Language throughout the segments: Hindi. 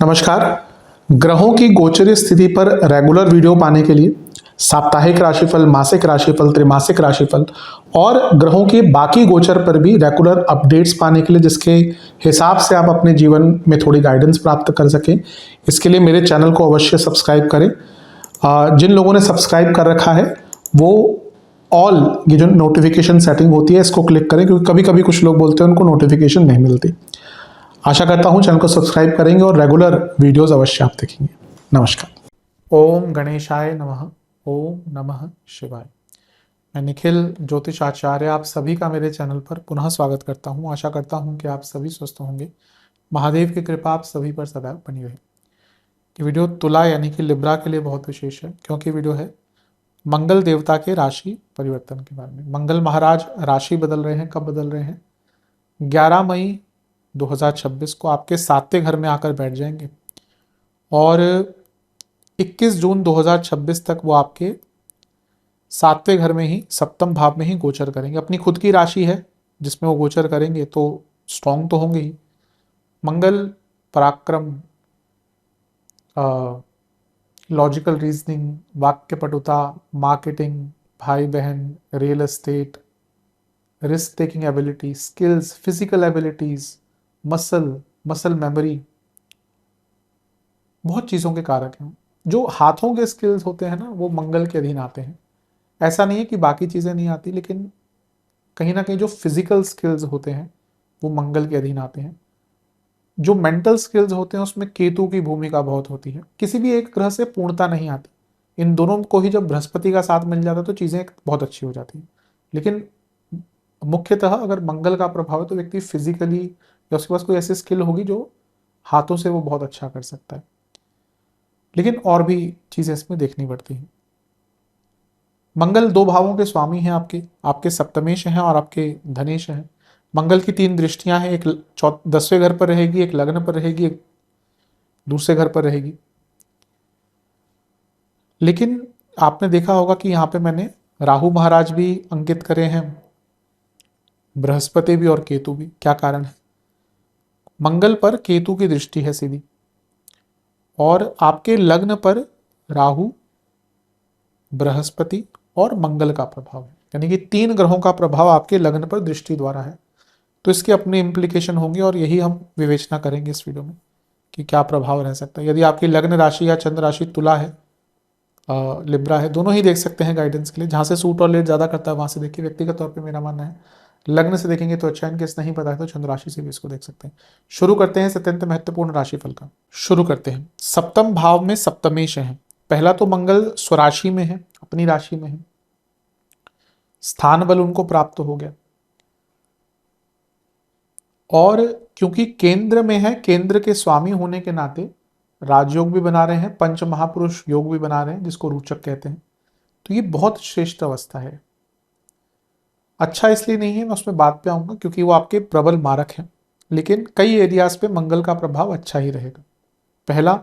नमस्कार। ग्रहों की गोचरीय स्थिति पर रेगुलर वीडियो पाने के लिए साप्ताहिक राशिफल, मासिक राशिफल, त्रैमासिक राशिफल और ग्रहों के बाकी गोचर पर भी रेगुलर अपडेट्स पाने के लिए, जिसके हिसाब से आप अपने जीवन में थोड़ी गाइडेंस प्राप्त कर सकें, इसके लिए मेरे चैनल को अवश्य सब्सक्राइब करें। जिन लोगों ने सब्सक्राइब कर रखा है वो ऑल ये जो नोटिफिकेशन सेटिंग होती है इसको क्लिक करें, क्योंकि कभी कभी कुछ लोग बोलते हैं उनको नोटिफिकेशन नहीं मिलती। आशा करता हूं चैनल को सब्सक्राइब करेंगे और रेगुलर वीडियोस अवश्य आप देखेंगे। नमस्कार। ओम गणेशाय नमः। ओम नमः शिवाय। मैं निखिल ज्योतिष आचार्य आप सभी का मेरे चैनल पर पुनः स्वागत करता हूं। आशा करता हूं कि आप सभी स्वस्थ होंगे। महादेव की कृपा आप सभी पर सदैव बनी रहे। ये वीडियो तुला यानी कि लिब्रा के लिए बहुत विशेष है, क्योंकि वीडियो है मंगल देवता के राशि परिवर्तन के बारे में। मंगल महाराज राशि बदल रहे हैं। कब बदल रहे हैं? 11 मई 2026 को आपके 7वें घर में आकर बैठ जाएंगे और 21 जून 2026 तक वो आपके 7वें घर में ही, सप्तम भाव में ही गोचर करेंगे। अपनी खुद की राशि है जिसमें वो गोचर करेंगे तो स्ट्रांग तो होंगे ही। मंगल पराक्रम, लॉजिकल रीजनिंग, वाक्य पटुता, मार्केटिंग, भाई बहन, real estate, risk taking ability, skills, physical abilities, muscle memory, बहुत चीज़ों के कारक हैं। जो हाथों के स्किल्स होते हैं ना, वो मंगल के अधीन आते हैं। ऐसा नहीं है कि बाकी चीज़ें नहीं आती, लेकिन कहीं ना कहीं जो फिजिकल स्किल्स होते हैं वो मंगल के अधीन आते हैं। जो मेंटल स्किल्स होते हैं उसमें केतु की भूमिका बहुत होती है। किसी भी एक ग्रह से पूर्णता नहीं आती। इन दोनों को ही जब बृहस्पति का साथ मिल जाता है तो चीज़ें बहुत अच्छी हो जाती हैं। लेकिन मुख्यतः अगर मंगल का प्रभाव है तो व्यक्ति फिजिकली या उसके पास कोई ऐसी स्किल होगी जो हाथों से वो बहुत अच्छा कर सकता है। लेकिन और भी चीजें इसमें देखनी पड़ती हैं। मंगल 2 भावों के स्वामी हैं। आपके सप्तमेश हैं और आपके धनेश हैं। मंगल की 3 दृष्टियां हैं। एक 10वें घर पर रहेगी, एक लग्न पर रहेगी, एक दूसरे घर पर रहेगी। लेकिन आपने देखा होगा कि यहाँ पे मैंने राहु महाराज भी अंकित करे हैं, बृहस्पति भी और केतु भी। क्या कारण है? मंगल पर केतु की दृष्टि है सीधी, और आपके लग्न पर राहु, बृहस्पति और मंगल का प्रभाव है। यानी कि 3 ग्रहों का प्रभाव आपके लग्न पर दृष्टि द्वारा है। तो इसके अपने इम्प्लीकेशन होंगे और यही हम विवेचना करेंगे इस वीडियो में कि क्या प्रभाव रह सकता है। यदि आपकी लग्न राशि या चंद्र राशि तुला है, लिब्रा है, दोनों ही देख सकते हैं गाइडेंस के लिए। जहाँ से सूट और लेट ज़्यादा करता है वहाँ से देखिए। व्यक्तिगत तौर पर मेरा मानना है लग्न से देखेंगे तो अच्छा, इनकेस नहीं पता है तो चंद्र राशि से भी इसको देख सकते हैं। शुरू करते हैं इस अत्यंत महत्वपूर्ण राशिफल का। शुरू करते हैं। सप्तम भाव में सप्तमेश है। पहला तो मंगल स्वराशि में है, अपनी राशि में है। स्थान बल उनको प्राप्त हो गया, और क्योंकि केंद्र में है, केंद्र के स्वामी होने के नाते राजयोग भी बना रहे हैं, पंच महापुरुष योग भी बना रहे हैं, जिसको रोचक कहते हैं। तो ये बहुत श्रेष्ठ अवस्था है। अच्छा इसलिए नहीं है, मैं उसमें बात पे आऊंगा, क्योंकि वो आपके प्रबल मारक हैं। लेकिन कई एरियाज पे मंगल का प्रभाव अच्छा ही रहेगा। पहला,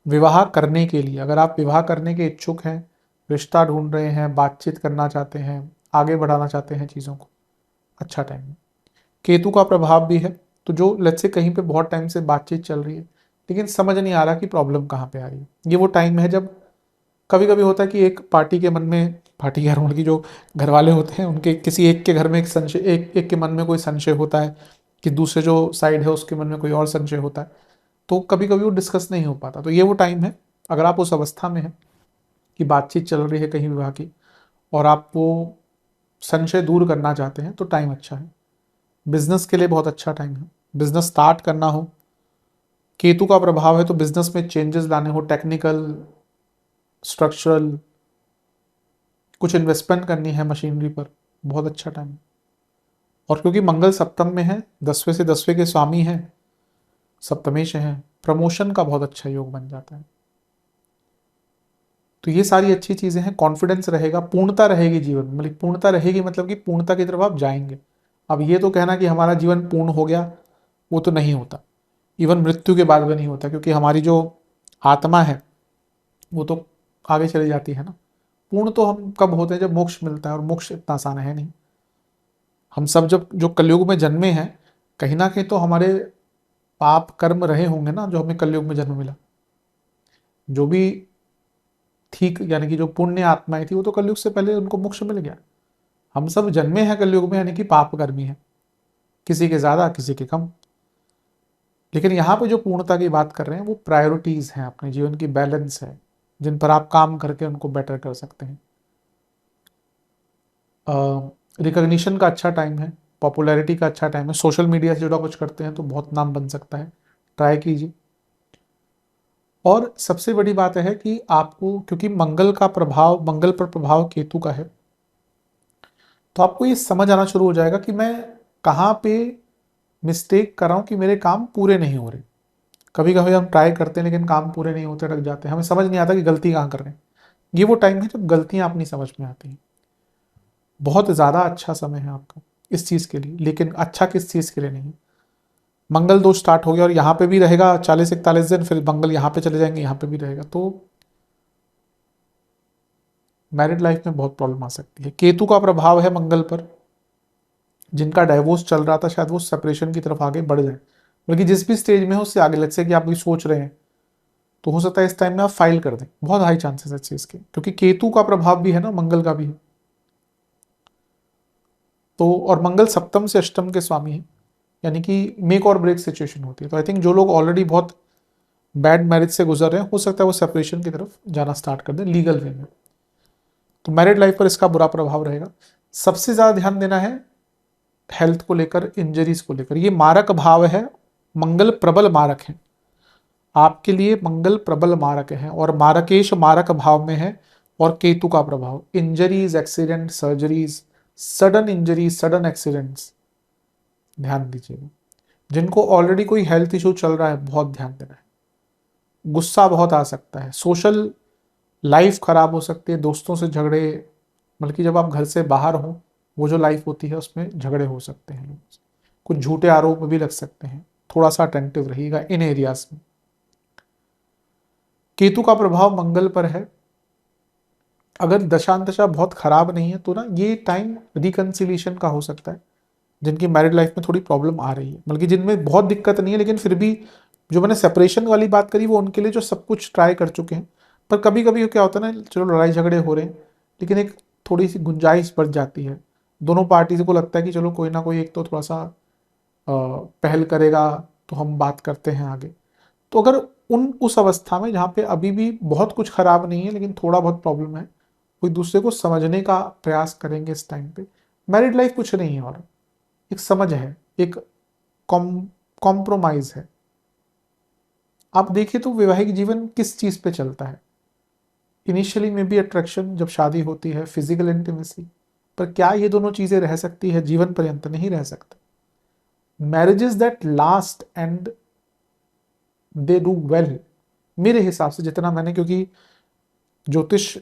विवाह करने के लिए, अगर आप विवाह करने के इच्छुक हैं, रिश्ता ढूंढ रहे हैं, बातचीत करना चाहते हैं, आगे बढ़ाना चाहते हैं चीज़ों को, अच्छा टाइम है। केतु का प्रभाव भी है, तो जो लेट्स से कहीं पे बहुत टाइम से बातचीत चल रही है लेकिन समझ नहीं आ रहा कि प्रॉब्लम कहाँ पे आ रही है, ये वो टाइम है जब कभी कभी होता है कि एक पार्टी के मन में, पार्टी कह रहा हूँ, उनकी जो घर वाले होते हैं उनके किसी एक के घर में एक संशय, एक के मन में कोई संशय होता है कि दूसरे जो साइड है उसके मन में कोई और संशय होता है, तो कभी कभी वो डिस्कस नहीं हो पाता। तो ये वो टाइम है, अगर आप उस अवस्था में हैं कि बातचीत चल रही है कहीं विवाह की और आप वो संशय दूर करना चाहते हैं तो टाइम अच्छा है। बिजनेस के लिए बहुत अच्छा टाइम है। बिजनेस स्टार्ट करना हो, केतु का प्रभाव है तो बिजनेस में चेंजेस लाने हो, टेक्निकल, स्ट्रक्चरल, कुछ इन्वेस्टमेंट करनी है मशीनरी पर, बहुत अच्छा टाइम है। और क्योंकि मंगल सप्तम में है, 10वें से 10वें के स्वामी हैं, सप्तमेश हैं, प्रमोशन का बहुत अच्छा योग बन जाता है। तो ये सारी अच्छी चीजें हैं। कॉन्फिडेंस रहेगा, पूर्णता रहेगी जीवन में। मतलब पूर्णता रहेगी मतलब कि पूर्णता की तरफ आप जाएंगे। अब ये तो कहना कि हमारा जीवन पूर्ण हो गया, वो तो नहीं होता। इवन मृत्यु के बाद भी नहीं होता, क्योंकि हमारी जो आत्मा है वो तो आगे चली जाती है ना। पूर्ण तो हम कब होते हैं? जब मोक्ष मिलता है, और मोक्ष इतना आसान है नहीं। हम सब जब जो कलयुग में जन्मे हैं, कहीं ना कहीं तो हमारे पाप कर्म रहे होंगे ना, जो हमें कलयुग में जन्म मिला, जो भी ठीक यानी कि जो पुण्य आत्माएं थी वो तो कलयुग से पहले उनको मोक्ष मिल गया। हम सब जन्मे हैं कलयुग में, यानी कि पाप कर्मी है, किसी के ज्यादा किसी के कम। लेकिन यहाँ पे जो पूर्णता की बात कर रहे हैं वो प्रायोरिटीज हैं, अपने जीवन की बैलेंस है, जिन पर आप काम करके उनको बेटर कर सकते हैं। रिकॉग्निशन का अच्छा टाइम है, पॉपुलैरिटी का अच्छा टाइम है, सोशल मीडिया से जुड़ा कुछ करते हैं तो बहुत नाम बन सकता है, ट्राई कीजिए। और सबसे बड़ी बात है कि आपको, क्योंकि मंगल का प्रभाव, मंगल पर प्रभाव केतु का है, तो आपको ये समझ आना शुरू हो जाएगा कि मैं कहाँ पे मिस्टेक कर रहा हूँ, कि मेरे काम पूरे नहीं हो रहे। कभी कभी हम ट्राई करते हैं लेकिन काम पूरे नहीं होते, अटक जाते हैं, हमें समझ नहीं आता कि गलती कहाँ कर रहे हैं। ये वो टाइम है जब गलतियां अपनी समझ में आती हैं। बहुत ज़्यादा अच्छा समय है आपका इस चीज़ के लिए, लेकिन अच्छा किस चीज़ के लिए नहीं। मंगल दोष स्टार्ट हो गया और यहाँ पे भी रहेगा 40-41 दिन, फिर मंगल यहाँ पे चले जाएंगे, यहाँ पे भी रहेगा, तो मैरिड लाइफ में बहुत प्रॉब्लम आ सकती है। केतु का प्रभाव है मंगल पर, जिनका डाइवोर्स चल रहा था शायद वो सेपरेशन की तरफ आगे बढ़ जाए, बल्कि जिस भी स्टेज में हो उससे आगे। लग से कि आप भी सोच रहे हैं तो हो सकता है इस टाइम में आप फाइल कर दें, बहुत हाई चांसेस है इस चीज़ के, क्योंकि केतु का प्रभाव भी है ना, मंगल का भी है। तो और मंगल सप्तम से अष्टम के स्वामी है, यानी कि मेक और ब्रेक सिचुएशन होती है। तो आई थिंक जो लोग ऑलरेडी बहुत बैड मैरिज से गुजर रहे हैं, हो सकता है वो सेपरेशन की तरफ जाना स्टार्ट कर दें लीगल वे में। तो मैरिड लाइफ पर इसका बुरा प्रभाव रहेगा। सबसे ज़्यादा ध्यान देना है हेल्थ को लेकर, इंजरीज को लेकर। ये मारक भाव है, मंगल प्रबल मारक है आपके लिए, मंगल प्रबल मारक है, और मारकेश मारक भाव में है। और केतु का प्रभाव, injuries, accident, surgeries, sudden injuries, sudden accidents, ध्यान दीजिएगा। जिनको ऑलरेडी कोई हेल्थ इशू चल रहा है, बहुत ध्यान देना है। गुस्सा बहुत आ सकता है, सोशल लाइफ खराब हो सकती है, दोस्तों से झगड़े, बल्कि जब आप घर से बाहर हो वो जो लाइफ होती है उसमें झगड़े हो सकते हैं लोगों से, कुछ झूठे आरोप भी लग सकते हैं। थोड़ा सा अटेंटिव रहिएगा इन एरियाज में। केतु का प्रभाव मंगल पर है, अगर दशांतशा बहुत खराब नहीं है तो ना ये टाइम रिकंसिलिएशन का हो सकता है, जिनकी मैरिड लाइफ में थोड़ी प्रॉब्लम आ रही है, बल्कि जिनमें बहुत दिक्कत नहीं है, लेकिन फिर भी जो मैंने सेपरेशन वाली बात करी वो उनके लिए जो सब कुछ ट्राई कर चुके हैं। पर कभी कभी क्या होता है ना, चलो लड़ाई झगड़े हो रहे हैं लेकिन एक थोड़ी सी गुंजाइश बढ़ जाती है, दोनों पार्टीज को लगता है कि चलो कोई ना कोई एक तो थोड़ा सा पहल करेगा तो हम बात करते हैं आगे। तो अगर उस अवस्था में जहाँ पे अभी भी बहुत कुछ खराब नहीं है लेकिन थोड़ा बहुत प्रॉब्लम है, कोई दूसरे को समझने का प्रयास करेंगे इस टाइम पे। मैरिड लाइफ कुछ नहीं है, और एक समझ है, एक कॉम्प्रोमाइज है। आप देखिए तो वैवाहिक जीवन किस चीज पे चलता है, इनिशियली में भी अट्रैक्शन, जब शादी होती है फिजिकल इंटीमेसी, पर क्या ये दोनों चीजें रह सकती है जीवन पर्यंत? नहीं रह सकते। Marriages that last and they do well, मेरे हिसाब से जितना मैंने, क्योंकि ज्योतिष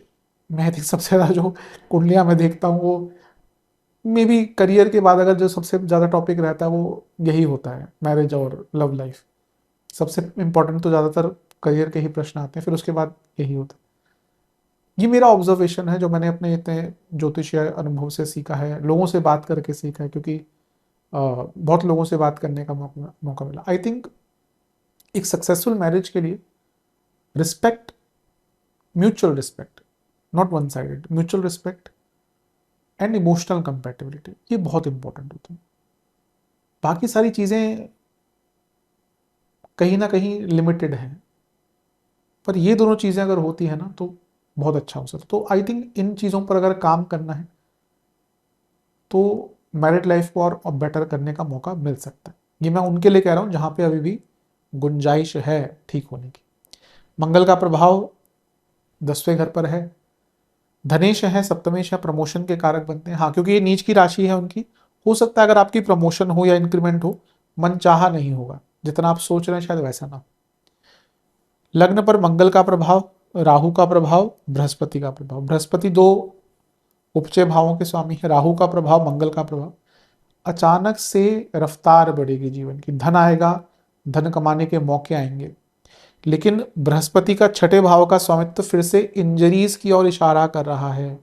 में I think सबसे ज्यादा जो कुंडलियां मैं देखता हूँ वो मे बी करियर के बाद अगर जो सबसे ज्यादा टॉपिक रहता है वो यही होता है, मैरिज और लव लाइफ। सबसे इंपॉर्टेंट तो ज्यादातर करियर के ही प्रश्न आते हैं, फिर उसके बाद यही होता है। ये मेरा ऑब्जर्वेशन है जो मैंने अपने इतने ज्योतिषीय अनुभव से सीखा है, लोगों से बात करके सीखा है, क्योंकि बहुत लोगों से बात करने का मौका मिला। आई थिंक एक सक्सेसफुल मैरिज के लिए respect, mutual respect, not one sided, mutual respect and emotional compatibility, ये बहुत इंपॉर्टेंट होती है। बाकी सारी चीज़ें कहीं ना कहीं लिमिटेड हैं, पर ये दोनों चीज़ें अगर होती है ना तो बहुत अच्छा हो सकता। तो आई थिंक इन चीज़ों पर अगर काम करना है तो मैरिड लाइफ को और बेटर करने का मौका मिल सकता है। ये मैं उनके लिए कह रहा हूँ जहाँ पे अभी भी गुंजाइश है ठीक होने की। मंगल का प्रभाव 10वें घर पर है, धनेश है, सप्तमेश है, प्रमोशन के कारक बनते हैं। हाँ, क्योंकि ये नीच की राशि है उनकी, हो सकता है अगर आपकी प्रमोशन हो या इंक्रीमेंट हो, मन चाहा नहीं होगा, जितना आप सोच रहे हैं शायद वैसा ना हो। लग्न पर मंगल का प्रभाव, राहु का प्रभाव, बृहस्पति का प्रभाव। बृहस्पति दो उपचय भावों के स्वामी है, राहु का प्रभाव, मंगल का प्रभाव। अचानक से रफ्तार बढ़ेगी जीवन की, धन आएगा, धन कमाने के मौके आएंगे, लेकिन बृहस्पति का छठे भाव का स्वामित्व फिर से इंजरीज की ओर इशारा कर रहा है।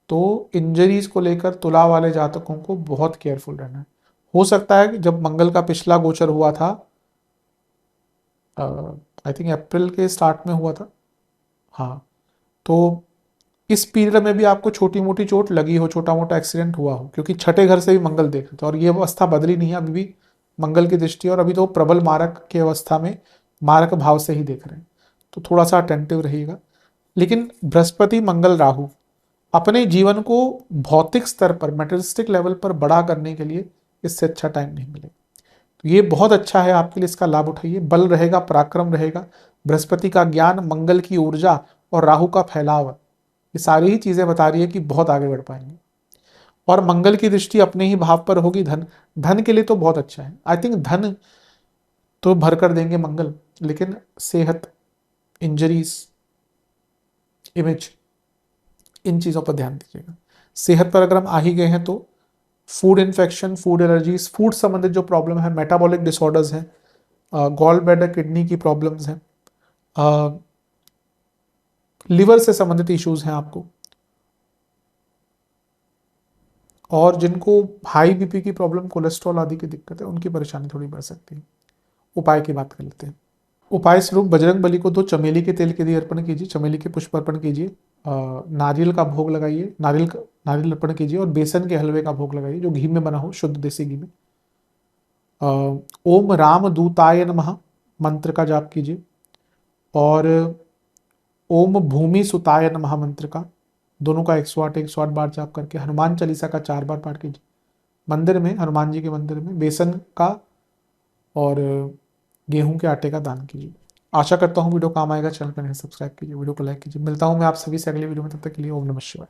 तो इंजरीज को लेकर तुला वाले जातकों को बहुत केयरफुल रहना है। हो सकता है कि जब मंगल का पिछला गोचर हुआ था आई थिंक अप्रैल के स्टार्ट में हुआ था। हाँ, तो इस पीरियड में भी आपको छोटी मोटी चोट लगी हो, छोटा मोटा एक्सीडेंट हुआ हो, क्योंकि छठे घर से भी मंगल देख रहे थे और ये अवस्था बदली नहीं है, अभी भी मंगल की दृष्टि और अभी तो प्रबल मारक की अवस्था में मारक भाव से ही देख रहे हैं, तो थोड़ा सा अटेंटिव रहिएगा। लेकिन बृहस्पति मंगल राहु अपने जीवन को भौतिक स्तर पर मेटेरियलिस्टिक लेवल पर बड़ा करने के लिए इससे अच्छा टाइम नहीं मिलेगा। तो ये बहुत अच्छा है आपके लिए, इसका लाभ उठाइए। बल रहेगा, पराक्रम रहेगा, बृहस्पति का ज्ञान, मंगल की ऊर्जा और राहु का फैलाव, ये सारी ही चीजें बता रही है कि बहुत आगे बढ़ पाएंगे। और मंगल की दृष्टि अपने ही भाव पर होगी, धन, धन के लिए तो बहुत अच्छा है। आई थिंक धन तो भर कर देंगे मंगल, लेकिन सेहत, इंजरीज, इमेज, इन चीजों पर ध्यान दीजिएगा। सेहत पर अगर हम आ ही गए हैं तो food infection, food allergies, food संबंधित जो प्रॉब्लम है, मेटाबॉलिक डिसऑर्डर्स हैं, गॉल ब्लैडर किडनी की प्रॉब्लम्स हैं, लिवर से संबंधित इश्यूज हैं आपको, और जिनको हाई बीपी की प्रॉब्लम, कोलेस्ट्रॉल आदि की दिक्कत है, उनकी परेशानी थोड़ी बढ़ सकती है। उपाय की बात कर लेते हैं। उपाय स्वरूप बजरंग बली को 2 चमेली के तेल के दिए अर्पण कीजिए, चमेली के पुष्प अर्पण कीजिए, नारियल का भोग लगाइए, नारियल अर्पण कीजिए, और बेसन के हलवे का भोग लगाइए जो घी में बना हो, शुद्ध देसी घी में। ओम राम दूताय नमः मंत्र का जाप कीजिए, और ओम भूमि सुताय नमः मंत्र का, दोनों का 108 बार जाप करके हनुमान चालीसा का 4 बार पाठ कीजिए। मंदिर में, हनुमान जी के मंदिर में बेसन का और गेहूं के आटे का दान कीजिए। आशा करता हूँ वीडियो काम आएगा। चैनल पर नहीं सब्सक्राइब कीजिए, वीडियो को लाइक कीजिए। मिलता हूँ मैं आप सभी से अगले वीडियो में, तब तक के लिए ओम नमः शिवाय।